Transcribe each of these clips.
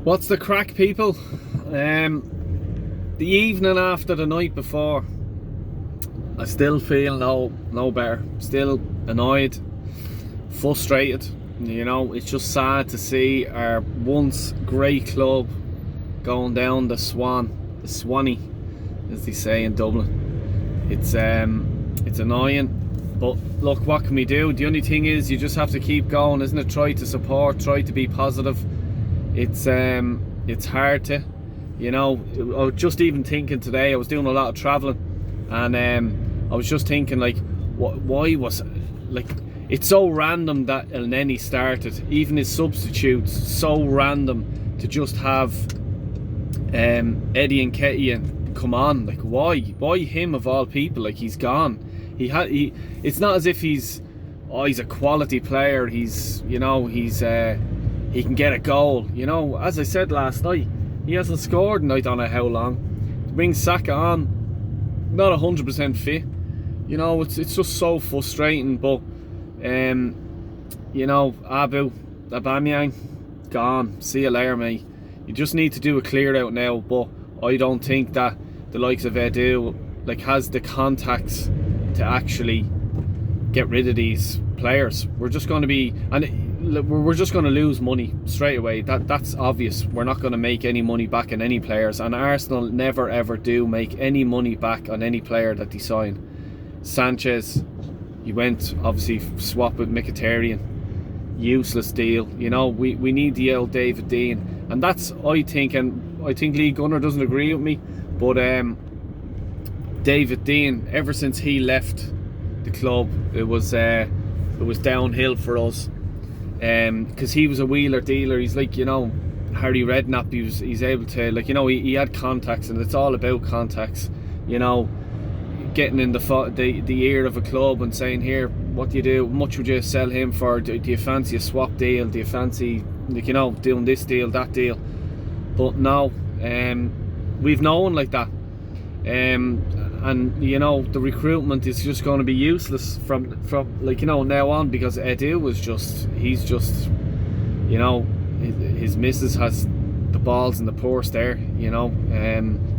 What's the crack, people? The evening after the night before, I still feel no better. Still annoyed, frustrated. You know, it's just sad to see our once great club going down the Swanee, as they say in Dublin. It's annoying, but look, what can we do? The only thing is, you just have to keep going, isn't it? Try to support, try to be positive. It's hard to, you know. I was just even thinking today, I was doing a lot of traveling, and I was just thinking, like, why was, like, it's so random that El Neni started, even his substitutes, so random to just have Eddie Nketiah come on. Like, why him of all people? Like, he's gone. It's not as if he's a quality player. He's, you know, he can get a goal. You know, as I said last night, he hasn't scored in I don't know how long. To bring Saka on, not 100% fit. You know, it's just so frustrating. But you know, Aubameyang, gone. See you later, mate. You just need to do a clear out now. But I don't think that the likes of Edu, like, has the contacts to actually get rid of these players. We're just going to be, and we're just going to lose money straight away. That's obvious. We're not going to make any money back on any players, and Arsenal never ever do make any money back on any player that they sign. Sanchez, he went, obviously swap with Mkhitaryan, useless deal. You know, we need the old David Dein, and that's, I think, and I think Lee Gunner doesn't agree with me, but David Dein, ever since he left the club, it was downhill for us, because he was a wheeler dealer. He's like, you know, Harry Redknapp. He's able to, like, you know, he had contacts, and it's all about contacts. You know, getting in the ear of a club and saying, here, what do you do? How much would you sell him for? Do you fancy a swap deal? Do you fancy, like, you know, doing this deal, that deal? But no, we've no one like that. And you know, the recruitment is just going to be useless from like, you know, now on, because Edu was he's just, you know, his missus has the balls in the purse there, you know,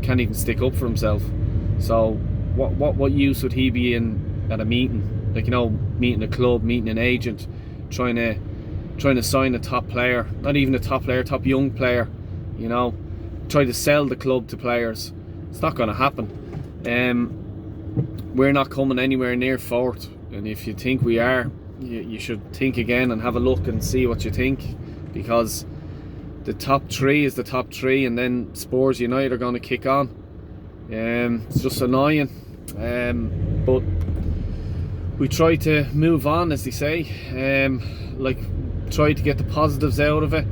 can't even stick up for himself. So what use would he be in at a meeting, like, you know, meeting a club, meeting an agent, trying to sign a top player, not even a top player, top young player, you know, try to sell the club to players? It's not going to happen. We're not coming anywhere near fourth, and if you think we are, you should think again and have a look and see what you think, because the top three is the top three, and then Spurs United are going to kick on. It's just annoying, but we try to move on, as they say. Like, try to get the positives out of it.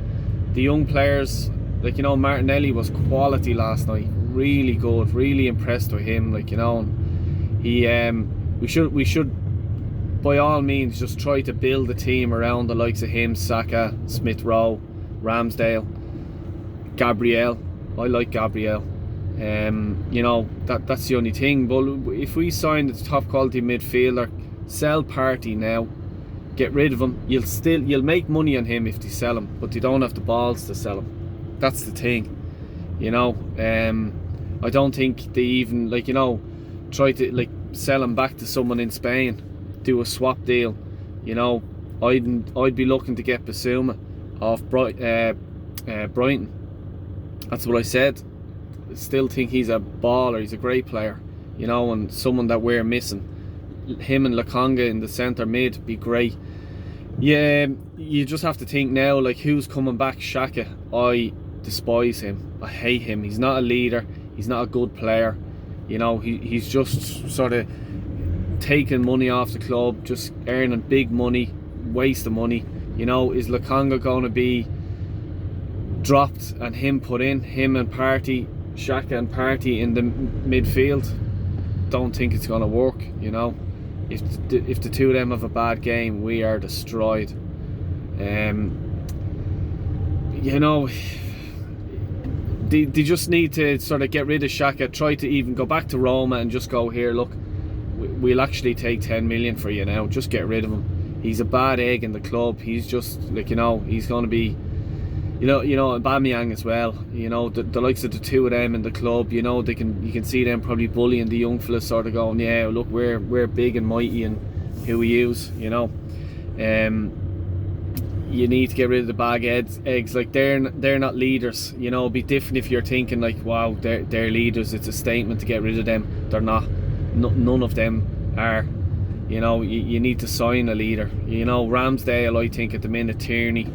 The young players, like, you know, Martinelli was quality last night, really good, really impressed with him, like, you know. He we should by all means just try to build a team around the likes of him, Saka, Smith Rowe, Ramsdale, Gabriel. I like Gabriel. You know, that's the only thing. But if we sign the top quality midfielder, sell Partey now, get rid of him, you'll make money on him if they sell him, but they don't have the balls to sell him. That's the thing, you know. I don't think they even, like, you know, try to, like, sell him back to someone in Spain, do a swap deal. You know, I'd be looking to get Basuma off Brighton. That's what I said. I still think he's a baller. He's a great player, you know, and someone that we're missing. Him and Lokonga in the centre mid be great. Yeah, you just have to think now, like, who's coming back? Xhaka. I despise him. I hate him. He's not a leader. He's not a good player. You know, he's just sort of taking money off the club, just earning big money, waste of money. You know, is Lokonga going to be dropped and him put in? Him and Partey, Xhaka and Partey in the midfield? Don't think it's going to work, you know. If the two of them have a bad game, we are destroyed. You know, they just need to sort of get rid of Xhaka, try to even go back to Roma and just go, here, look, we'll actually take 10 million for you now, just get rid of him. He's a bad egg in the club. He's just, like, you know, he's going to be, Aubameyang as well. The likes of the two of them in the club. You can see them probably bullying the young fellas, sort of going, yeah, look, we're big and mighty and who we use. You need to get rid of the bag eggs. Like they're not leaders. It'd be different if you're thinking like, wow, they're leaders. It's a statement to get rid of them. They're not. None of them are. You need to sign a leader. Ramsdale, I think at the minute, Tierney,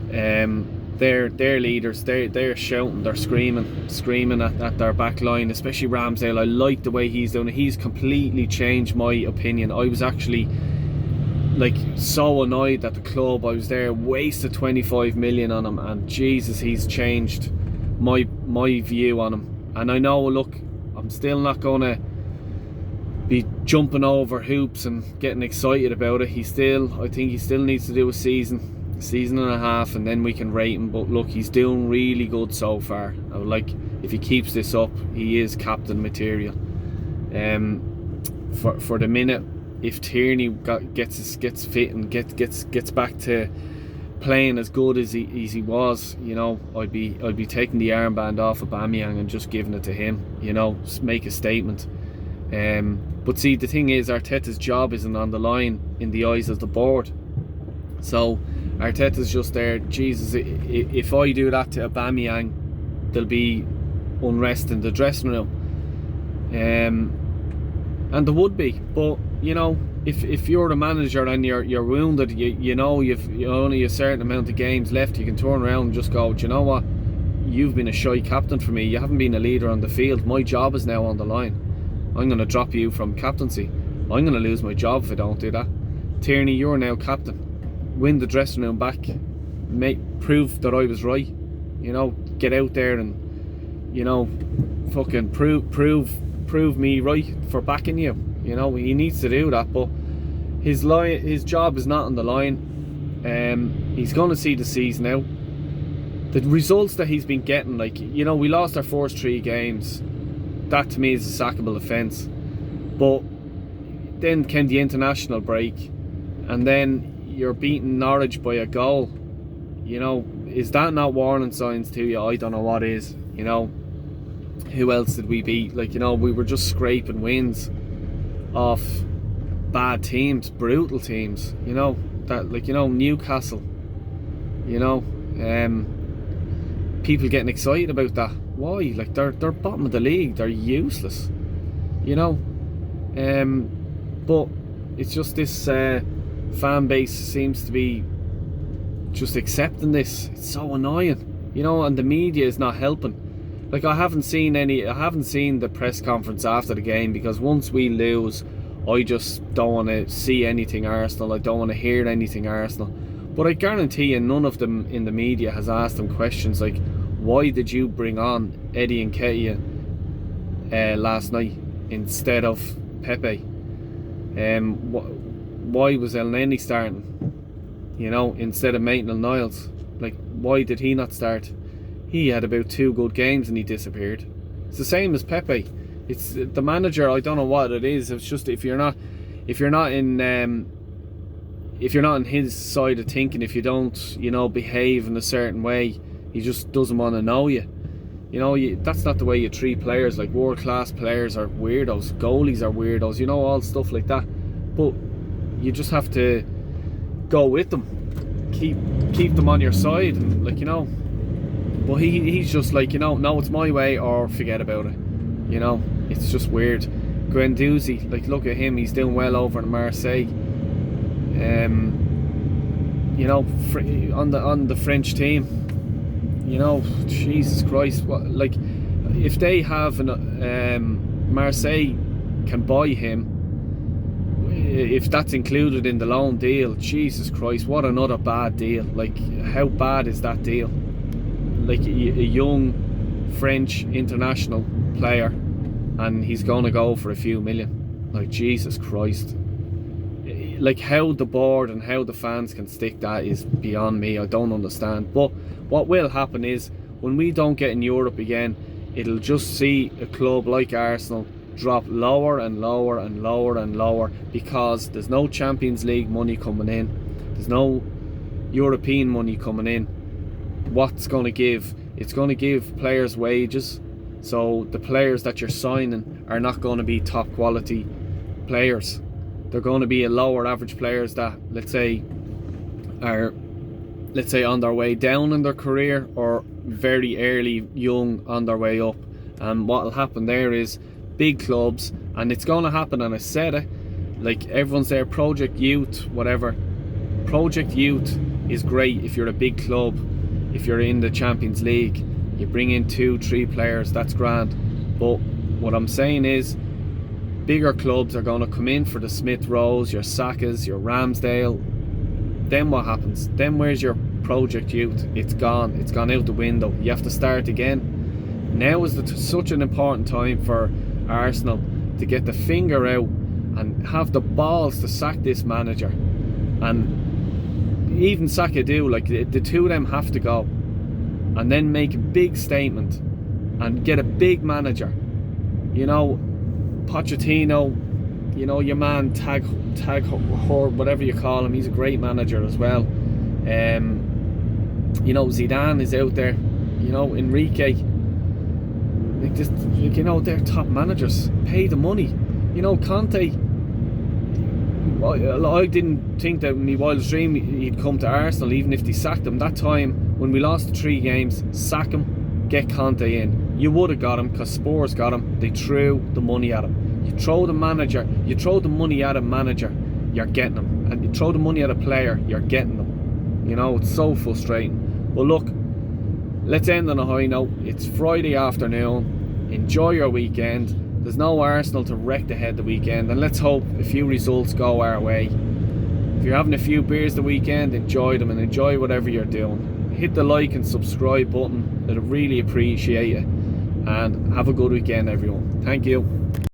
they're leaders. They're shouting, they're screaming at their back line, especially Ramsdale. I like the way he's doing it. He's completely changed my opinion. I was actually so annoyed at the club. I was there, wasted 25 million on him, and Jesus, he's changed my view on him. And I know, look, I'm still not gonna be jumping over hoops and getting excited about it. I think he still needs to do a season and a half, and then we can rate him. But look, he's doing really good so far. I would like, if he keeps this up, he is captain material. For the minute, if Tierney gets fit and gets back to playing as good as he was, I'd be taking the armband off of Aubameyang and just giving it to him. Make a statement. But see, the thing is, Arteta's job isn't on the line in the eyes of the board. So Arteta's just there. Jesus, if I do that to Aubameyang, there'll be unrest in the dressing room. And there would be, but if you're the manager and you're wounded, you've only a certain amount of games left, you can turn around and just go, do you know what? You've been a shy captain for me. You haven't been a leader on the field. My job is now on the line. I'm going to drop you from captaincy. I'm going to lose my job if I don't do that. Tierney, you're now captain. Win the dressing room back. Prove that I was right. Get out there and fucking prove me right for backing you. He needs to do that, but his job is not on the line. He's going to see the season out. The results that he's been getting, we lost our first 3 games. That to me is a sackable offence. But then came the international break, and then you're beating Norwich by a goal. Is that not warning signs to you? I don't know what is. Who else did we beat? We were just scraping wins off bad teams, brutal teams. Newcastle. People getting excited about that. Why? They're bottom of the league. They're useless. But it's just this fan base seems to be just accepting this. It's so annoying. And the media is not helping. I haven't seen the press conference after the game, because once we lose, I just don't want to see anything Arsenal. I don't want to hear anything Arsenal. But I guarantee you, none of them in the media has asked them questions like, why did you bring on Eddie Nketiah last night instead of Pepe? Why was El Neni starting, instead of Maitland-Niles? Why did he not start? He had about 2 good games and he disappeared. It's the same as Pepe. It's the manager. I don't know what it is. It's just if you're not in his side of thinking, if you don't behave in a certain way, he just doesn't want to know you. That's not the way you treat players. World class players are weirdos, goalies are weirdos, all stuff like that. But you just have to go with them, keep them on your side, and But he's just no, it's my way or forget about it. It's just weird. Guendouzi, look at him. He's doing well over in Marseille. On the French team. Jesus Christ, if they have Marseille can buy him, if that's included in the loan deal, Jesus Christ, what another bad deal. How bad is that deal? A young French international player, and he's gonna go for a few million. Jesus Christ. How the board and how the fans can stick that is beyond me. I don't understand. But what will happen is, when we don't get in Europe again, it'll just see a club like Arsenal drop lower and lower and lower and lower, because there's no Champions League money coming in, there's no European money coming in, what's going to give? It's going to give players wages. So the players that you're signing are not going to be top quality players. They're going to be a lower average players that, let's say, are on their way down in their career, or very early young on their way up. And what will happen there is big clubs, and it's going to happen, and I said it, like everyone's there, Project Youth, whatever. Project Youth is great if you're a big club, if you're in the Champions League, you bring in 2-3 players, that's grand. But what I'm saying is, bigger clubs are going to come in for the Smith Rowes, your Sakas, your Ramsdale. Then what happens? Then where's your Project Youth? It's gone. It's gone out the window. You have to start again. Now is such an important time for Arsenal to get the finger out and have the balls to sack this manager. And even Sakadu, like the two of them have to go. And then make a big statement and get a big manager. You know, Pochettino, you know, your man Tag whatever you call him, he's a great manager as well. You know, Zidane is out there. You know, Enrique, like this, you know, they're top managers. Pay the money. You know, Conte, I didn't think that in my wildest dream he'd come to Arsenal, even if they sacked him. That time when we lost the 3 games, sack him, get Conte in. You would have got him, because Spurs got him. They threw the money at him. You throw the manager, you throw the money at a manager, you're getting them. And you throw the money at a player, you're getting them. You know, it's so frustrating. But look, let's end on a high note. It's Friday afternoon. Enjoy your weekend. There's no Arsenal to wreck the head the weekend, and let's hope a few results go our way. If you're having a few beers the weekend, enjoy them, and enjoy whatever you're doing. Hit the like and subscribe button. I'd really appreciate it. And have a good weekend, everyone. Thank you.